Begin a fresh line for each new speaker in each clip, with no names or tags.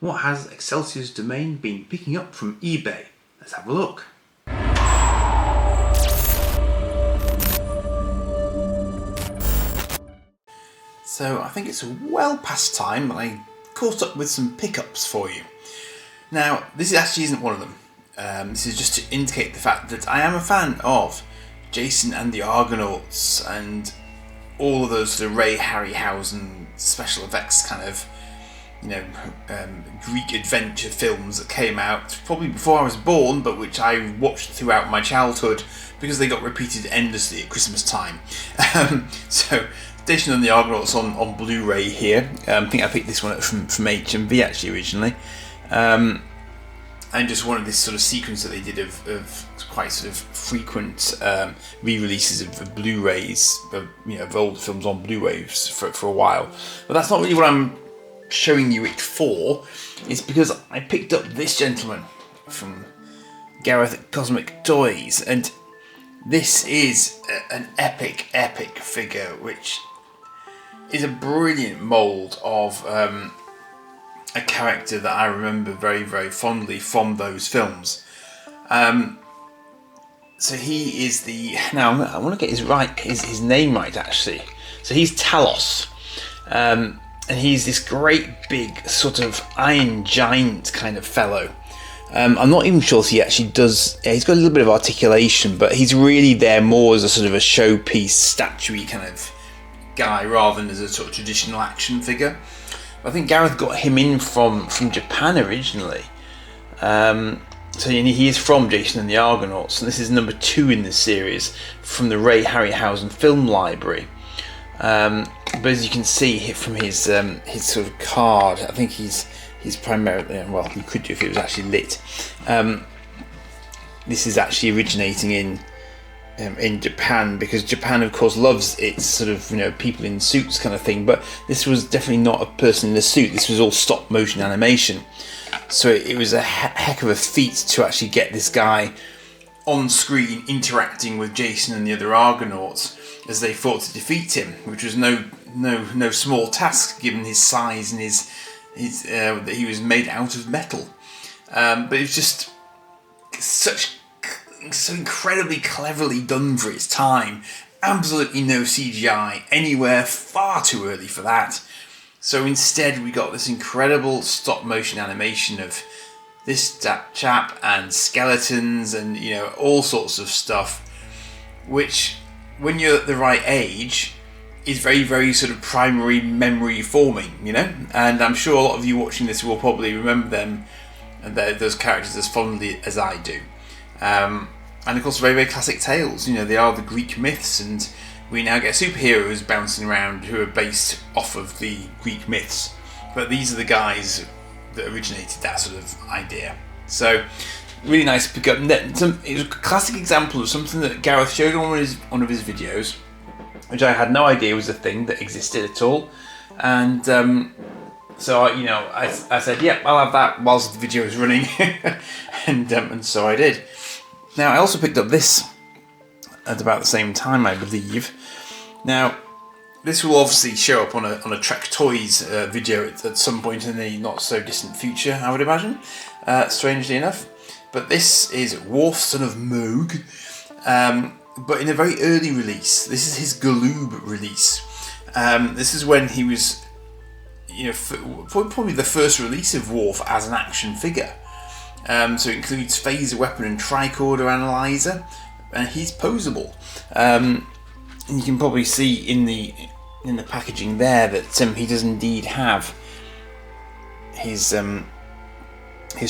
What has Excelsior's domain been picking up from eBay? Let's have a look. So I think it's well past time that I caught up with some pickups for you. Now, this actually isn't one of them. This is just to indicate the fact that I am a fan of Jason and the Argonauts and all of those sort of Ray Harryhausen special effects kind of, Greek adventure films that came out probably before I was born, but which I watched throughout my childhood because they got repeated endlessly at Christmas time. So, Jason and the Argonauts on Blu-ray here. I think I picked this one up from HMV actually originally. And just wanted this sort of sequence that they did of quite sort of frequent re-releases of Blu-rays, of old films on Blu-rays for a while. But that's not really what I'm showing you it for. It's because I picked up this gentleman from Gareth Cosmic Toys, and this is an epic figure, which is a brilliant mould of a character that I remember very, very fondly from those films. So he is now I want to get his name right actually. So he's Talos, and he's this great big sort of iron giant kind of fellow. I'm not even sure if he actually does. He's got a little bit of articulation, but he's really there more as a sort of a showpiece, statuey kind of guy rather than as a sort of traditional action figure. I think Gareth got him in from Japan originally. So he is from Jason and the Argonauts, and this is number 2 in this series from the Ray Harryhausen film library. But as you can see from his sort of card, I think he's primarily, well, you could do if it was actually lit. This is actually originating in Japan, because Japan of course loves its sort of people in suits kind of thing, but this was definitely not a person in a suit. This was all stop motion animation, so it was a heck of a feat to actually get this guy on screen interacting with Jason and the other Argonauts as they fought to defeat him, which was no small task given his size and his that he was made out of metal. But it was just so incredibly cleverly done for its time. Absolutely no CGI anywhere, far too early for that. So instead we got this incredible stop motion animation of this chap and skeletons and all sorts of stuff, which when you're at the right age is very, very sort of primary memory forming, and I'm sure a lot of you watching this will probably remember them and those characters as fondly as I do. And of course, very, very classic tales. They are the Greek myths, and we now get superheroes bouncing around who are based off of the Greek myths. But these are the guys that originated that sort of idea. So, really nice to pick up. It was a classic example of something that Gareth showed on one of his videos, which I had no idea was a thing that existed at all. And so I said, "Yep, I'll have that whilst the video is running," and so I did. Now, I also picked up this at about the same time, I believe. Now, this will obviously show up on a Trek Toys video at some point in the not so distant future, I would imagine, strangely enough. But this is Worf, son of Moog, but in a very early release. This is his Galoob release. This is when he was, probably the first release of Worf as an action figure. So it includes phaser weapon and tricorder analyzer, and he's posable. And you can probably see in the packaging there that he does indeed have his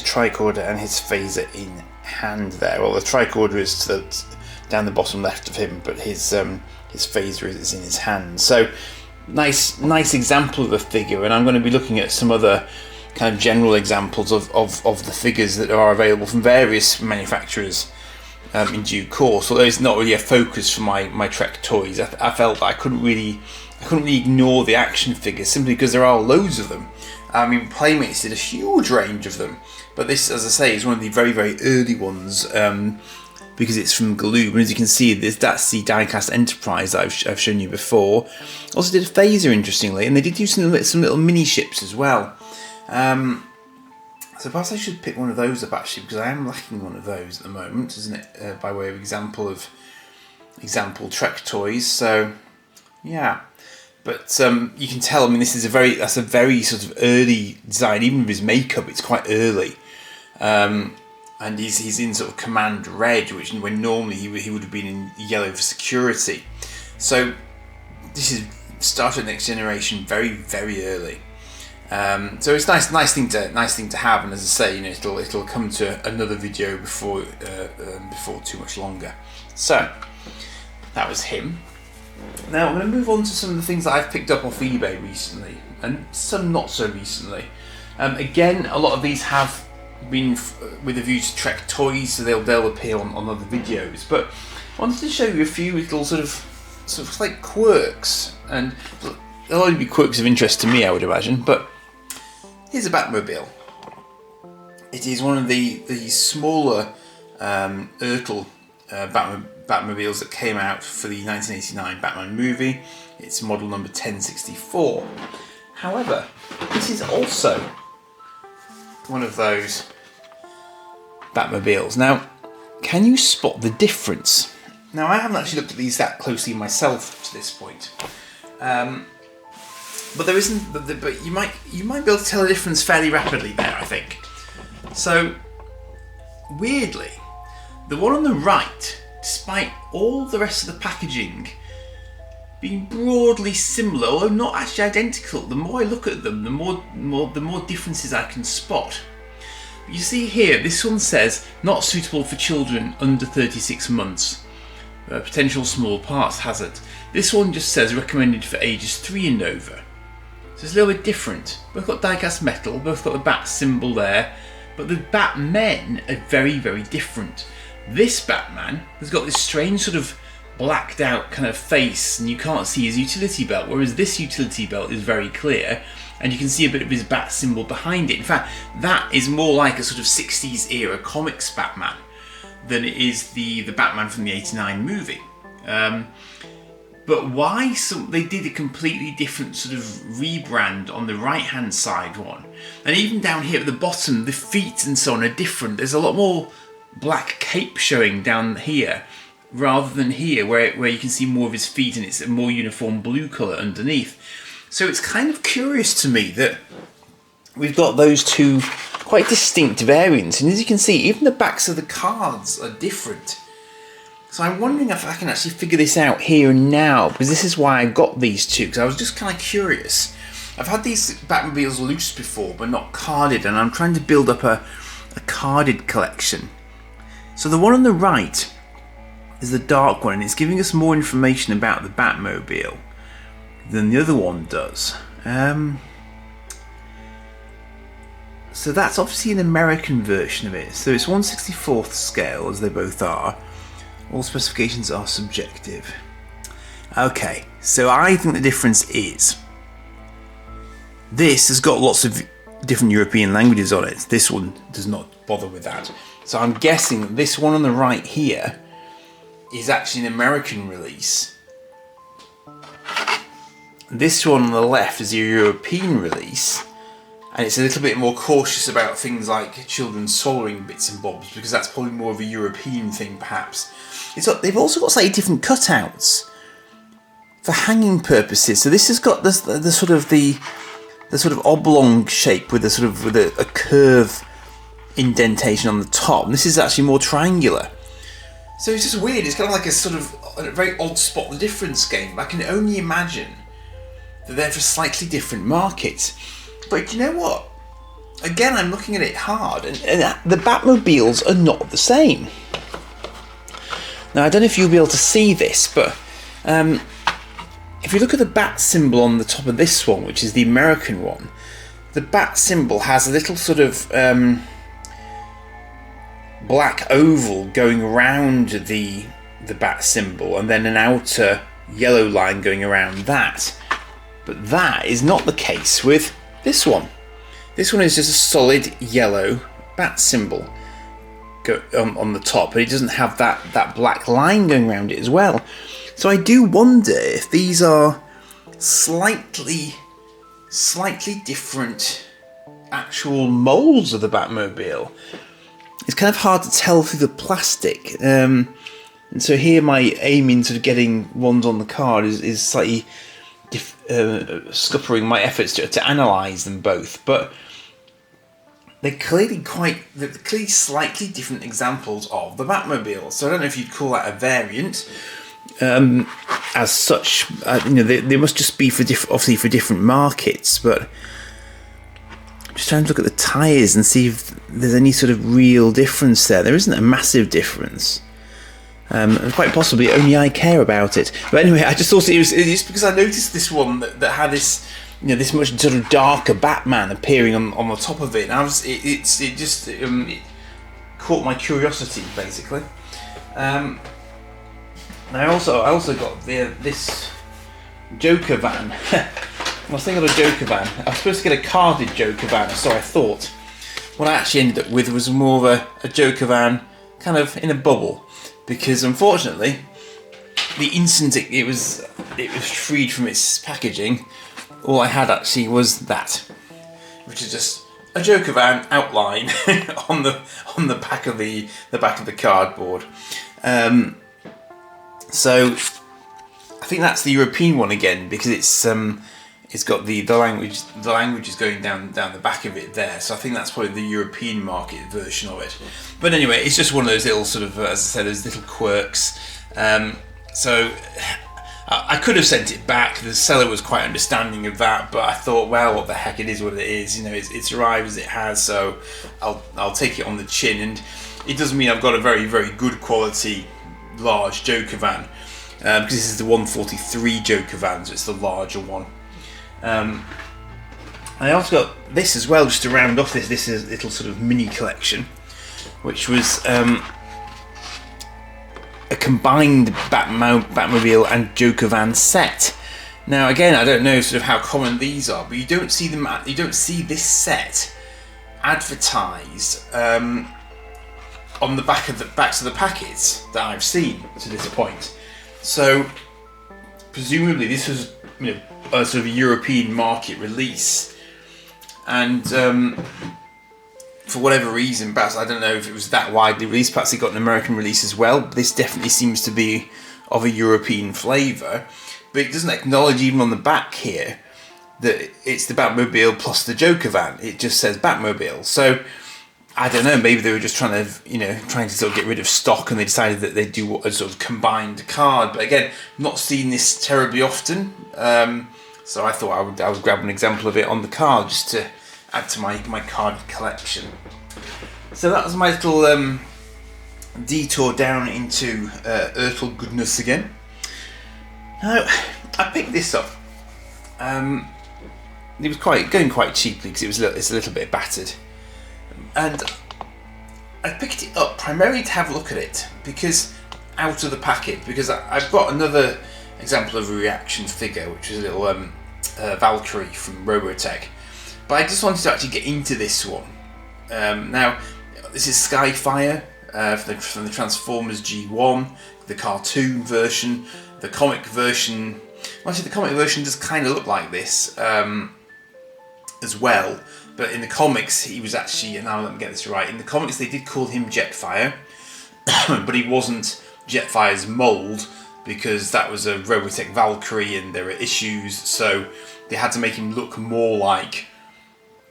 tricorder and his phaser in hand there. Well, the tricorder is down the bottom left of him, but his phaser is in his hand. So nice example of the figure, and I'm going to be looking at some other kind of general examples of the figures that are available from various manufacturers in due course. Although it's not really a focus for my Trek Toys, I felt that I couldn't really ignore the action figures simply because there are loads of them. I mean, Playmates did a huge range of them, but this, as I say, is one of the very, very early ones because it's from Galoob, and as you can see, that's the Diecast Enterprise that I've shown you before. Also did a phaser, interestingly, and they did use some little mini ships as well. So perhaps I should pick one of those up actually, because I am lacking one of those at the moment, isn't it? By way of example Trek toys. So yeah, but you can tell. I mean, that's a very sort of early design. Even with his makeup, it's quite early. And he's in sort of command red, which when normally he would have been in yellow for security. So this is Star Trek Next Generation very, very early. So it's nice thing to have, and as I say, it'll come to another video before too much longer. So that was him. Now I'm going to move on to some of the things that I've picked up off eBay recently, and some not so recently. Again, a lot of these have been with a view to Trek toys, so they'll appear on other videos. But I wanted to show you a few little sort of like quirks, and they'll only be quirks of interest to me, I would imagine. But here's a Batmobile. It is one of the smaller Ertl Batmobiles that came out for the 1989 Batman movie. It's model number 1064. However, this is also one of those Batmobiles. Now, can you spot the difference? Now, I haven't actually looked at these that closely myself to this point, but there isn't. But you might be able to tell the difference fairly rapidly there, I think. So, weirdly, the one on the right, despite all the rest of the packaging being broadly similar, although not actually identical, the more I look at them, the more differences I can spot. You see here, this one says not suitable for children under 36 months. Potential small parts hazard. This one just says recommended for ages 3 and over. So it's a little bit different. Both got die-cast metal, both got the bat symbol there, but the Batmen are very, very different. This Batman has got this strange sort of blacked out kind of face, and you can't see his utility belt, whereas this utility belt is very clear, and you can see a bit of his bat symbol behind it. In fact, that is more like a sort of 60s era comics Batman than it is the Batman from the 89 movie. But why they did a completely different sort of rebrand on the right hand side one, and even down here at the bottom the feet and so on are different. There's a lot more black cape showing down here rather than here where you can see more of his feet and it's a more uniform blue colour underneath. So it's kind of curious to me that we've got those two quite distinct variants, and as you can see, even the backs of the cards are different. So I'm wondering if I can actually figure this out here and now, because this is why I got these two, because I was just kind of curious. I've had these Batmobiles loose before, but not carded, and I'm trying to build up a carded collection. So the one on the right is the dark one, and it's giving us more information about the Batmobile than the other one does. So that's obviously an American version of it. So it's 1/64th scale, as they both are. All specifications are subjective. Okay, so I think the difference is this has got lots of different European languages on it. This one does not bother with that. So I'm guessing that this one on the right here is actually an American release. This one on the left is a European release, and it's a little bit more cautious about things like children swallowing bits and bobs, because that's probably more of a European thing, perhaps. They've also got slightly different cutouts for hanging purposes. So this has got the sort of oblong shape with a curve indentation on the top. And this is actually more triangular. So it's just weird. It's kind of like a very odd spot the difference game. I can only imagine that they're for slightly different markets. But you know what? Again, I'm looking at it hard, and the Batmobiles are not the same. Now, I don't know if you'll be able to see this, but if you look at the bat symbol on the top of this one, which is the American one, the bat symbol has a little sort of black oval going around the bat symbol, and then an outer yellow line going around that. But that is not the case with this one. This one is just a solid yellow bat symbol on the top, but it doesn't have that black line going around it as well. So I do wonder if these are slightly different actual molds of the Batmobile. It's kind of hard to tell through the plastic. And so here my aim in sort of getting ones on the card is slightly scuppering my efforts to analyse them both. But they're clearly slightly different examples of the Batmobile. So I don't know if you'd call that a variant. As such, they must just be obviously for different markets, but I'm just trying to look at the tyres and see if there's any sort of real difference there. There isn't a massive difference. And quite possibly only I care about it. But anyway, I just thought it's because I noticed this one that had this, this much sort of darker Batman appearing on the top of it, and it caught my curiosity basically. I also got this Joker van. I was thinking of a Joker van. I was supposed to get a carded Joker van, so I thought. What I actually ended up with was more of a Joker van, kind of in a bubble, because unfortunately, the instant it was freed from its packaging, all I had actually was that, which is just a Joker van outline on the back of the cardboard. So I think that's the European one again, because it's got the language is going down the back of it there. So I think that's probably the European market version of it. But anyway, it's just one of those little sort of, as I said, those little quirks. So I could have sent it back. The seller was quite understanding of that, but I thought, well, what the heck, it is what it is. It's arrived as it has, so I'll take it on the chin. And it doesn't mean I've got a very, very good quality large Joker van, because this is the 143 Joker van, so it's the larger one. I also got this as well, just to round off this is little sort of mini collection, which was a combined Batmobile and Joker van set. Now again, I don't know sort of how common these are, but you don't see this set advertised on the backs of the packets that I've seen to this point. So presumably this was a sort of European market release, and for whatever reason, perhaps, I don't know if it was that widely released, perhaps it got an American release as well. This definitely seems to be of a European flavour, but it doesn't acknowledge even on the back here that it's the Batmobile plus the Joker van. It just says Batmobile. So I don't know, maybe they were just trying to sort of get rid of stock, and they decided that they'd do a sort of combined card. But again, not seen this terribly often, so I thought I would grab an example of it on the card just to add to my card collection. So that was my little detour down into Ertl goodness again. Now, I picked this up. It was going quite cheaply because it's a little bit battered. And I picked it up primarily to have a look at it, because out of the packet, because I've got another example of a reaction figure, which is a little Valkyrie from Robotech, but I just wanted to actually get into this one. Now, this is Skyfire from the Transformers G1, the cartoon version. The comic version, actually the comic version does kind of look like this as well. But in the comics, he was actually, and now let me get this right, in the comics they did call him Jetfire, but he wasn't Jetfire's mould, because that was a Robotech Valkyrie and there were issues, so they had to make him look more like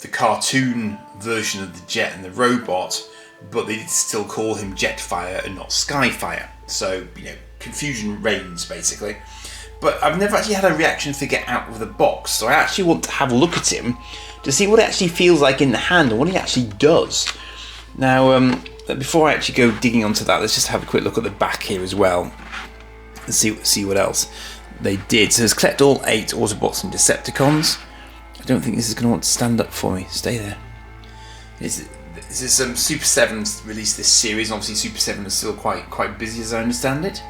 the cartoon version of the Jet and the robot, but they did still call him Jetfire and not Skyfire. So, confusion reigns, basically. But I've never actually had a reaction figure out of the box, so I actually want to have a look at him to see what it actually feels like in the hand and what he actually does. Now, before I actually go digging onto that, let's just have a quick look at the back here as well and see what else they did. So let's collect all 8 Autobots and Decepticons. I don't think this is going to want to stand up for me. Stay there. This is Super 7's released this series, and obviously Super 7 is still quite busy as I understand it.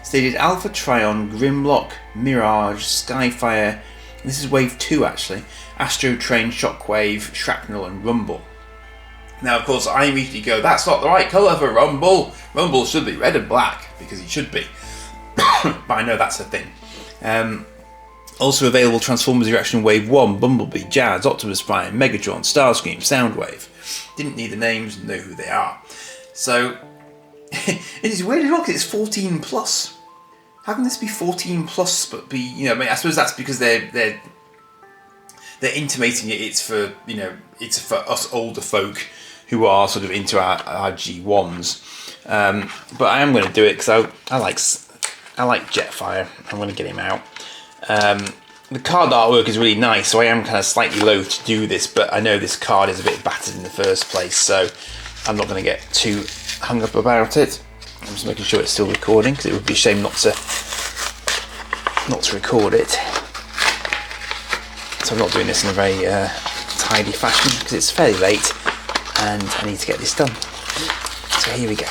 So they did Alpha, Trion, Grimlock, Mirage, Skyfire, and this is Wave 2 actually, Astro Train, Shockwave, Shrapnel and Rumble. Now of course I immediately go, that's not the right colour for Rumble. Rumble should be red and black, because he should be. But I know that's a thing. Also available Transformers Reaction Wave 1, Bumblebee, Jazz, Optimus Prime, Megatron, Starscream, Soundwave. Didn't need the names and know who they are. So, it is weird as well because it's 14 plus. How can this be 14 plus but be, you know, I mean, I suppose that's because they're intimating it's for, you know, it's for us older folk who are sort of into our G1s. But I am going to do it because I like Jetfire. I'm going to get him out. The card artwork is really nice, so I am kind of slightly loath to do this, but I know this card is a bit battered in the first place, so I'm not going to get too hung up about it. I'm just making sure it's still recording, because it would be a shame not to record it. So I'm not doing this in a very tidy fashion, because it's fairly late, and I need to get this done. So here we go.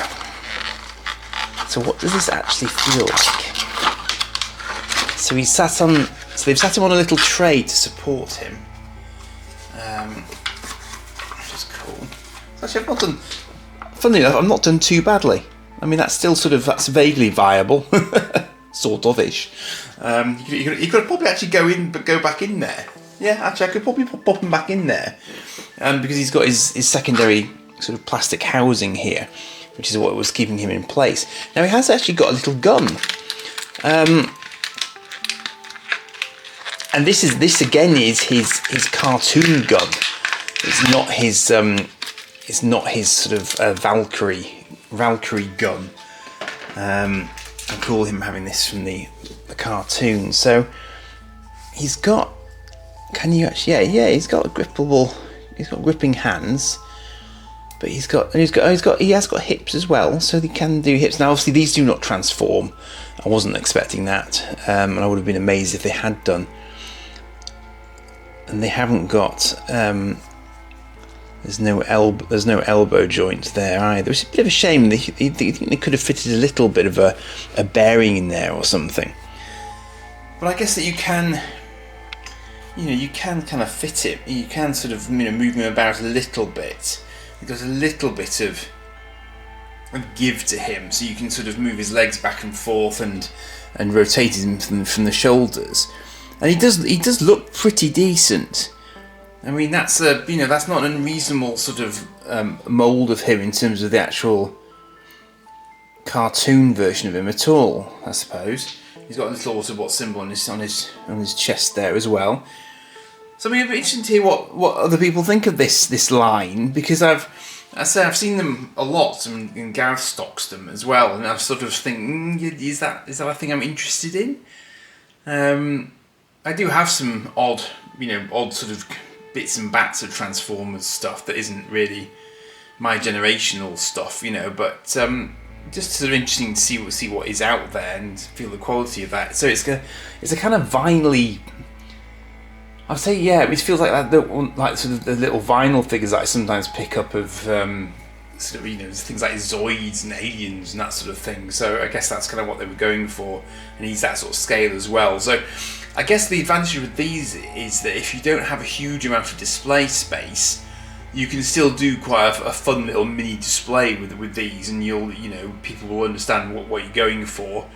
So what does this actually feel like? So he's sat on. So they've sat him on a little tray to support him, which is cool. Actually, I've not done. Funnily enough, I've not done too badly. I mean, that's still that's vaguely viable, sort of ish. You could probably actually go back in there. Yeah, actually, I could probably pop him back in there, because he's got his secondary sort of plastic housing here, which is what was keeping him in place. Now he has actually got a little gun. And this again is his cartoon gun. It's not his sort of Valkyrie gun. I call him having this from the cartoon. So he's got. Can you actually? Yeah. He's got gripping hands. But he has got hips as well, so he can do hips. Now, obviously, these do not transform. I wasn't expecting that, and I would have been amazed if they had done. And they haven't got. There's no elbow joint there either. It's a bit of a shame. They think they could have fitted a little bit of a bearing in there or something. But I guess that you can kind of fit it. You can sort of move him about a little bit. There's a little bit of give to him, so you can sort of move his legs back and forth and rotate him from the shoulders. And he does look pretty decent. I mean, that's that's not an unreasonable sort of mould of him in terms of the actual cartoon version of him at all, I suppose. He's got a little Autobot symbol on his chest there as well. So I mean, it'd be interesting to hear what other people think of this line, because I've seen them a lot, and Gareth stocks them as well, and I sort of think, is that a thing I'm interested in? I do have some odd sort of bits and bats of Transformers stuff that isn't really my generational stuff, but just sort of interesting to see what is out there and feel the quality of that. So it's a kind of vinyl-y. I'd say, yeah, it feels like that, like sort of the little vinyl figures that I sometimes pick up of sort of things like Zoids and Aliens and that sort of thing. So I guess that's kind of what they were going for, and he's that sort of scale as well. So I guess the advantage with these is that if you don't have a huge amount of display space, you can still do quite a fun little mini display with these, and people will understand what you're going for.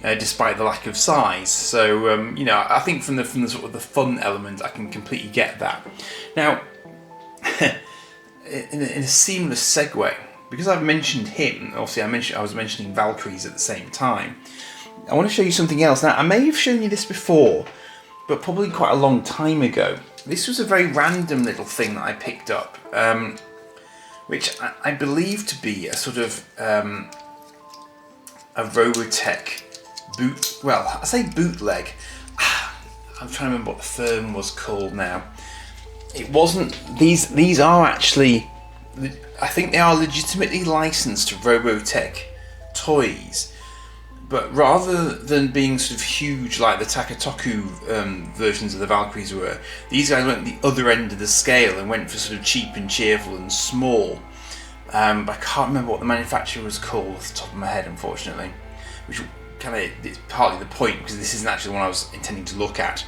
Despite the lack of size, so I think from the sort of the fun element, I can completely get that. Now, in a seamless segue, because I've mentioned him, obviously I was mentioning Valkyries at the same time. I want to show you something else. Now, I may have shown you this before, but probably quite a long time ago. This was a very random little thing that I picked up, which I believe to be a sort of a Robotech. I say bootleg. I'm trying to remember what the firm was called now. It wasn't. These are actually. I think they are legitimately licensed to Robotech toys, but rather than being sort of huge like the Takatoku versions of the Valkyries were, these guys went the other end of the scale and went for sort of cheap and cheerful and small. But I can't remember what the manufacturer was called off the top of my head, unfortunately. Which it's partly the point, because this isn't actually the one I was intending to look at.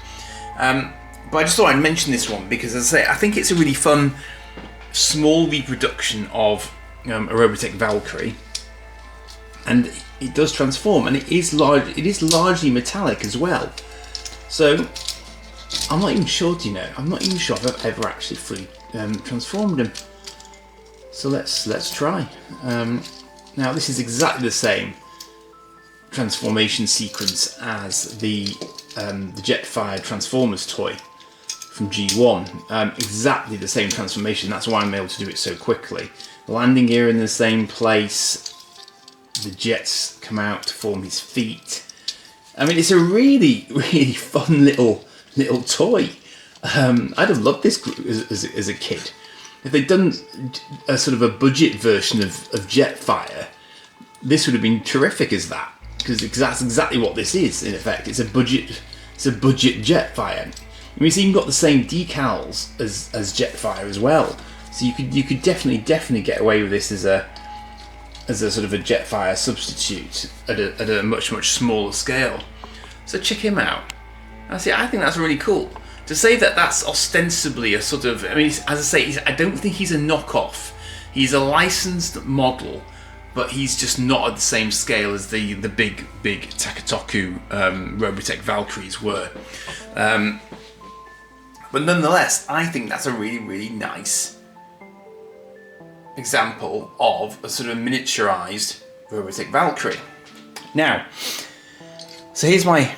But I just thought I'd mention this one because, as I say, I think it's a really fun small reproduction of a Robotech Valkyrie, and it does transform, and it is largely metallic as well. So I'm not even sure, do you know? I'm not even sure if I've ever actually fully transformed him. So let's try. Now this is exactly the same transformation sequence as the Jetfire Transformers toy from G1. Exactly the same transformation. That's why I'm able to do it so quickly. The landing gear in the same place. The jets come out to form his feet. I mean, it's a really, really fun little toy. I'd have loved this as a kid. If they'd done a sort of a budget version of Jetfire, this would have been terrific as that, because that's exactly what this is. In effect, it's a budget Jetfire. I mean, it's even got the same decals as Jetfire as well. So you could definitely get away with this as a sort of a Jetfire substitute at a much smaller scale. So check him out. I think that's really cool. To say that that's ostensibly a sort of, I mean, as I say, I don't think he's a knockoff. He's a licensed model, but he's just not at the same scale as the big Takatoku Robotech Valkyries were. But nonetheless, I think that's a really nice example of a sort of miniaturized Robotech Valkyrie. Now, so here's my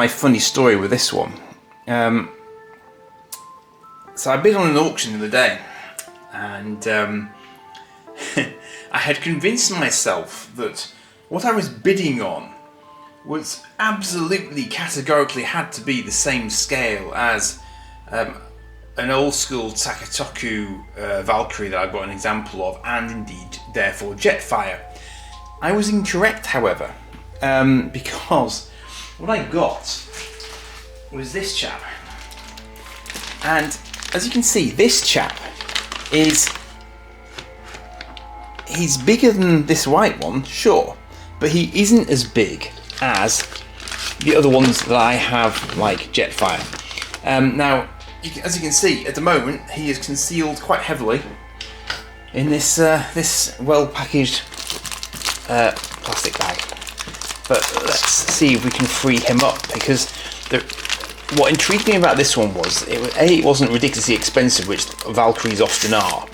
funny story with this one. So I bid on an auction the other day, and I had convinced myself that what I was bidding on was absolutely categorically had to be the same scale as an old school Takatoku Valkyrie that I've got an example of, and indeed therefore Jetfire. I was incorrect, however, because what I got was this chap, and as you can see, this chap he's bigger than this white one, sure, but he isn't as big as the other ones that I have, like Jetfire. Now, as you can see, at the moment, he is concealed quite heavily in this this well-packaged plastic bag. But let's see if we can free him up, because what intrigued me about this one was, it wasn't ridiculously expensive, which Valkyries often are.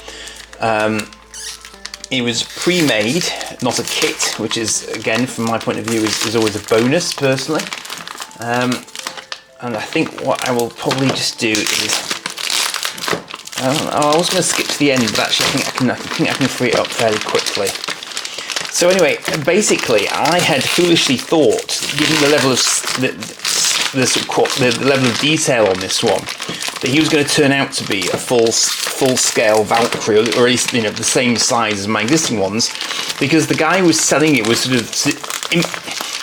It was pre-made, not a kit, which is, again, from my point of view, is always a bonus, personally. And I think what I will probably just do is, I was going to skip to the end, but actually I think I can free it up fairly quickly. So anyway, basically, I had foolishly thought, given the level of the level of detail on this one, that he was going to turn out to be a full-scale Valkyrie, or at least, you know, the same size as my existing ones, because the guy who was selling it was sort of,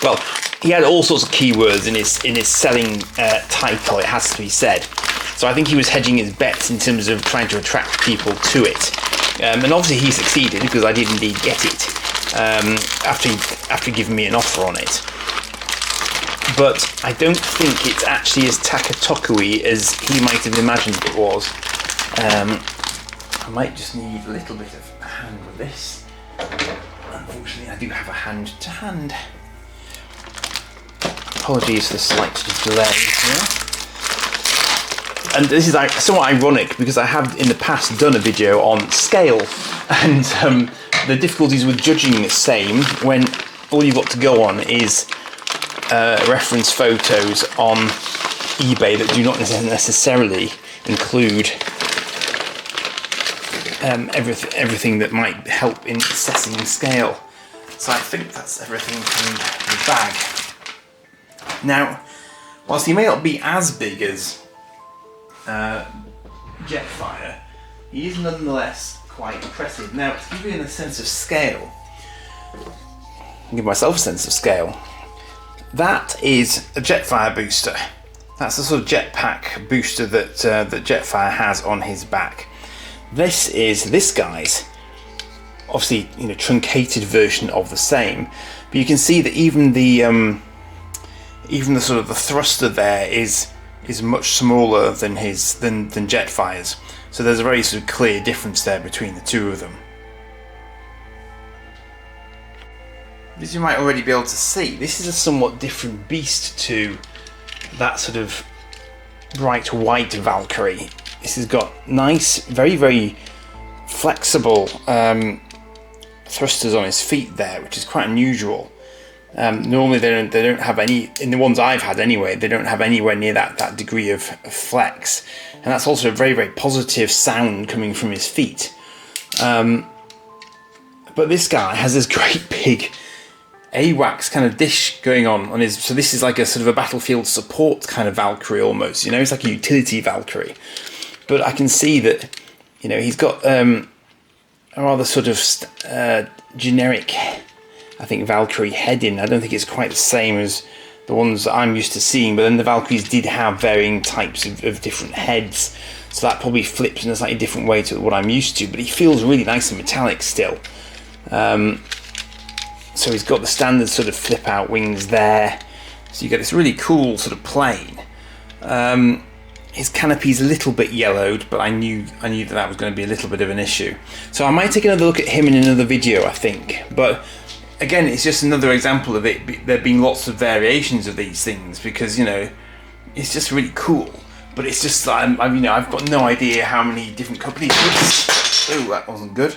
well, he had all sorts of keywords in his selling title, it has to be said. So I think he was hedging his bets in terms of trying to attract people to it. And obviously he succeeded, because I did indeed get it after giving me an offer on it. But I don't think it's actually as Takatoku-y as he might have imagined it was. I might just need a little bit of a hand with this. Unfortunately, I do have a hand to hand. Apologies for the slight delay here. And this is somewhat ironic, because I have in the past done a video on scale, and the difficulties with judging the same when all you've got to go on is reference photos on eBay that do not necessarily include everything that might help in assessing scale. So I think that's everything from the bag. Now, whilst he may not be as big as Jetfire, he is nonetheless quite impressive. Now, to give you a sense of scale, give myself a sense of scale, that is a Jetfire booster. That's the sort of jetpack booster that Jetfire has on his back. This is this guy's, obviously, you know, truncated version of the same. But you can see that even the sort of the thruster there is much smaller than Jetfire's. So there's a very sort of clear difference there between the two of them. As you might already be able to see, this is a somewhat different beast to that sort of bright white Valkyrie. This has got nice, very, very flexible thrusters on his feet there, which is quite unusual. Normally they don't have any, in the ones I've had anyway, they don't have anywhere near that degree of flex. And that's also a very, very positive sound coming from his feet. But this guy has this great big AWACS kind of dish going on his, so this is like a sort of a battlefield support kind of Valkyrie almost, you know, it's like a utility Valkyrie. But I can see that, you know, he's got a rather sort of generic, I think, Valkyrie heading. I don't think it's quite the same as the ones that I'm used to seeing, but then the Valkyries did have varying types of different heads, so that probably flips in a slightly different way to what I'm used to, but he feels really nice and metallic still. So he's got the standard sort of flip out wings there, so you get this really cool sort of plane. His canopy's a little bit yellowed, but I knew that was going to be a little bit of an issue. So I might take another look at him in another video, I think. But again, it's just another example of it there being lots of variations of these things, because, you know, it's just really cool. But it's just that you know, I've got no idea how many different companies. Oh, that wasn't good.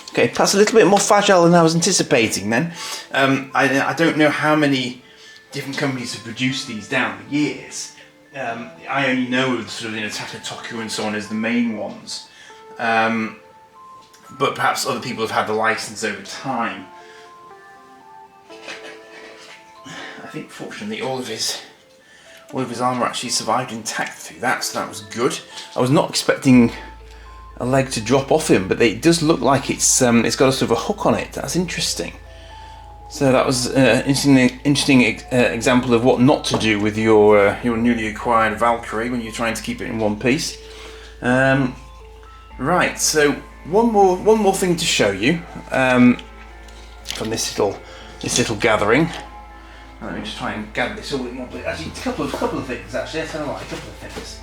Okay, that's a little bit more fragile than I was anticipating then. I don't know how many different companies have produced these down the years. I only know of sort of, you know, Tata Tokyo and so on as the main ones. But perhaps other people have had the license over time. I think fortunately all of his armour actually survived intact through that, so that was good. I was not expecting a leg to drop off him, but it does look like it's got a sort of a hook on it. That's interesting. So that was an interesting example of what not to do with your newly acquired Valkyrie when you're trying to keep it in one piece. Right, so one more thing to show you from this little gathering. Let me just try and gather this all in one place. Actually, a couple of things. Actually, I tell you what, a couple of things.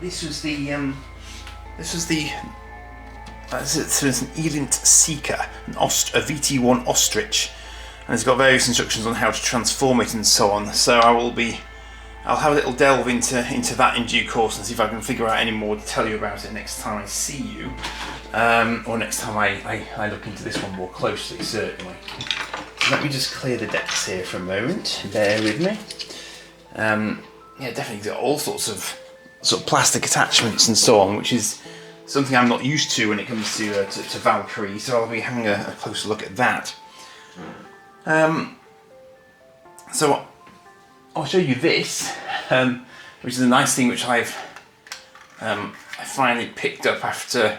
This was an Elint Seeker, a VT1 Ostrich, and it's got various instructions on how to transform it and so on. So I'll have a little delve into that in due course and see if I can figure out any more to tell you about it next time I see you, or next time I look into this one more closely, certainly. So let me just clear the decks here for a moment. Bear with me. Yeah, definitely got all sorts of plastic attachments and so on, which is something I'm not used to when it comes to Valkyrie, so I'll be having a closer look at that. So I'll show you this, which is a nice thing which I finally picked up after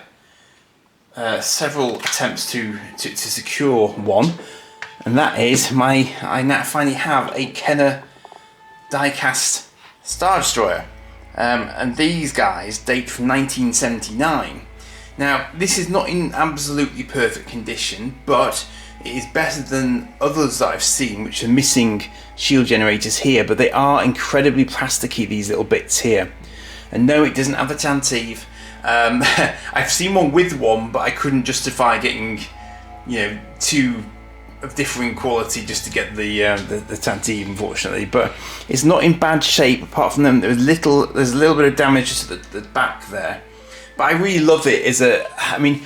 several attempts to secure one, and that is I now finally have a Kenner die-cast Star Destroyer. And these guys date from 1979. Now, this is not in absolutely perfect condition, but it is better than others that I've seen, which are missing shield generators here, but they are incredibly plasticky, these little bits here. And no, it doesn't have the Tantive. I've seen one with one, but I couldn't justify getting, you know, two of differing quality just to get the Tantive, unfortunately. But it's not in bad shape, apart from them. There's a little bit of damage to the back there. But I really love it I mean,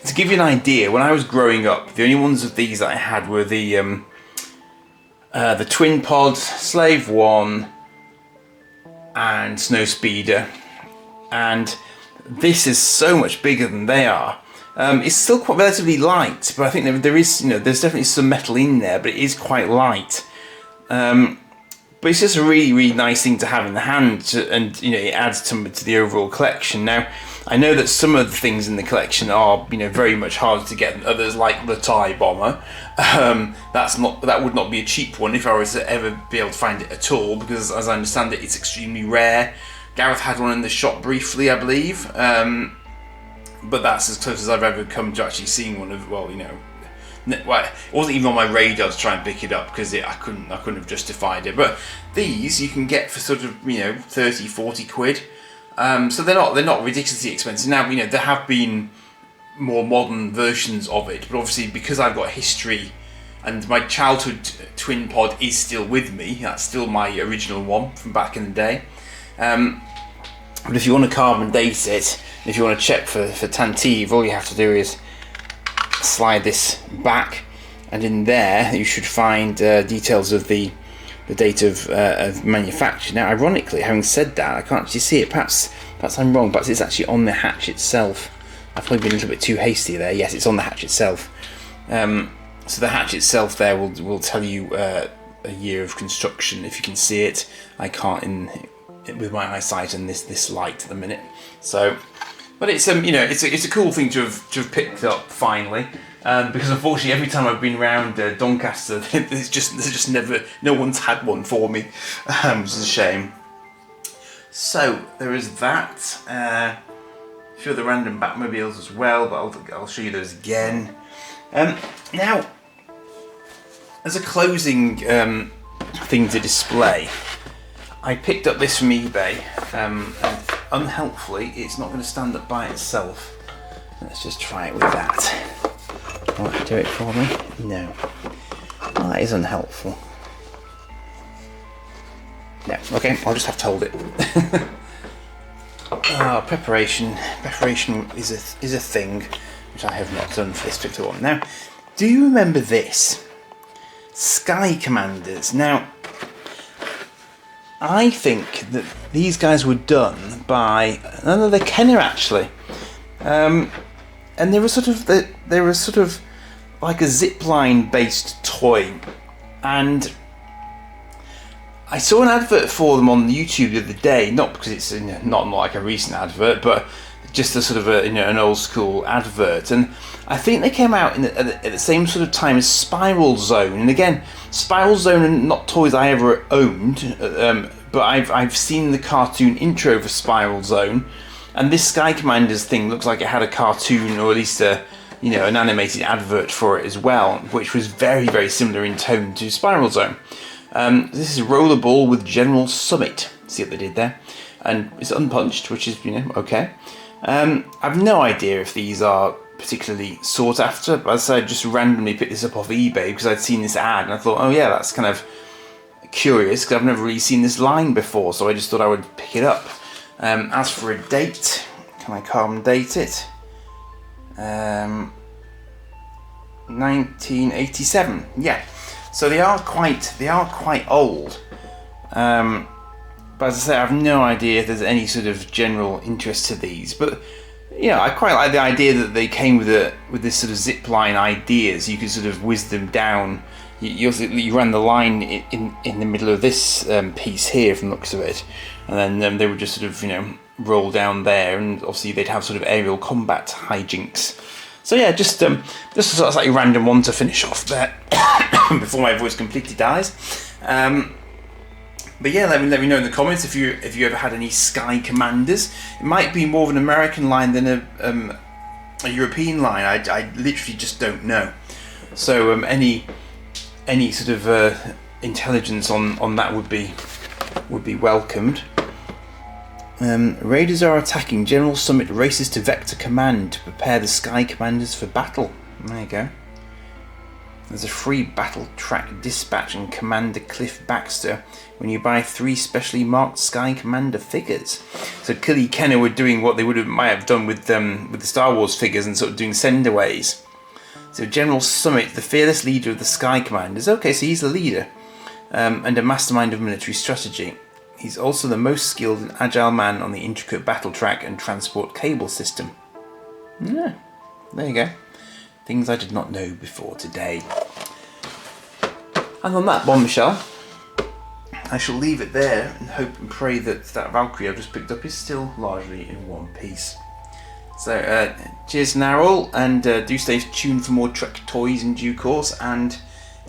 to give you an idea, when I was growing up, the only ones of these that I had were the Twin Pod, Slave 1, and Snowspeeder. And this is so much bigger than they are. It's still quite relatively light, but I think there is, you know, there's definitely some metal in there, but it is quite light. But it's just a really, really nice thing to have in the hand, and, you know, it adds to the overall collection. Now, I know that some of the things in the collection are, you know, very much harder to get than others, like the TIE Bomber. That would not be a cheap one if I was to ever be able to find it at all, because as I understand it, it's extremely rare. Gareth had one in the shop briefly, I believe. But that's as close as I've ever come to actually seeing one of, well, you know, well, it wasn't even on my radar to try and pick it up because I couldn't have justified it. But these you can get for sort of, you know, 30, 40 quid. So they're not ridiculously expensive. Now, you know, there have been more modern versions of it, but obviously because I've got a history and my childhood twin pod is still with me. That's still my original one from back in the day. But if you want to carbon date it, if you want to check for Tantive, all you have to do is slide this back, and in there you should find details of the date of manufacture. Now, ironically, having said that, I can't actually see it. Perhaps I'm wrong, but it's actually on the hatch itself. I've probably been a little bit too hasty there. Yes, it's on the hatch itself. So the hatch itself there will tell you a year of construction if you can see it. I can't with my eyesight and this light at the minute. So, but it's it's a cool thing to have picked up finally. Because unfortunately, every time I've been around Doncaster, there's just never, no one's had one for me, which is a shame. So there is that. A few other random Batmobiles as well, but I'll show you those again. Now, as a closing thing to display, I picked up this from eBay, and unhelpfully, it's not going to stand up by itself. Let's just try it with that. Will that do it for me? No. Well, that is unhelpful. No. Okay, I'll just have to hold it. Preparation. Preparation is a thing which I have not done for this particular one. Now, do you remember this? Sky Commanders. Now, I think that these guys were done by another Kenner actually, and they were sort of like a zipline based toy, and I saw an advert for them on YouTube the other day. Not because it's not like a recent advert, but just a sort of an old school advert. And I think they came out at the same sort of time as Spiral Zone. And again, Spiral Zone are not toys I ever owned, but I've seen the cartoon intro for Spiral Zone, and this Sky Commanders thing looks like it had a cartoon, or at least an animated advert for it as well, which was very, very similar in tone to Spiral Zone. This is Rollerball with General Summit. See what they did there? And it's unpunched, which is, okay. I've no idea if these are particularly sought after, but as I said, I just randomly picked this up off eBay because I'd seen this ad and I thought, oh yeah, that's kind of curious because I've never really seen this line before, so I just thought I would pick it up. As for a date, can I carbon date it? 1987. Yeah. So they are quite old. But as I say, I have no idea if there's any sort of general interest to these. But I quite like the idea that they came with this sort of zipline idea, so you could sort of whiz them down. You ran the line in the middle of this piece here, from the looks of it, and then they would just sort of roll down there, and obviously they'd have sort of aerial combat hijinks. So yeah, just a sort of slightly random one to finish off there before my voice completely dies. But yeah, let me know in the comments if you ever had any Sky Commanders. It might be more of an American line than a European line. I literally just don't know. So any sort of intelligence on that would be welcomed. Raiders are attacking. General Summit races to Vector Command to prepare the Sky Commanders for battle. There you go. There's a free battle track dispatch and Commander Cliff Baxter when you buy 3 specially marked Sky Commander figures. So clearly Kenner were doing what they might have done with the Star Wars figures and sort of doing sendaways. So General Summit, the fearless leader of the Sky Commanders. Okay, so he's the leader and a mastermind of military strategy. He's also the most skilled and agile man on the intricate battle track and transport cable system. Yeah, there you go. Things I did not know before today. And on that bombshell, I shall leave it there and hope and pray that Valkyrie I've just picked up is still largely in one piece. So, cheers now all, and do stay tuned for more Trek toys in due course and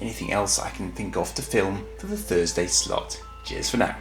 anything else I can think of to film for the Thursday slot. Cheers for now.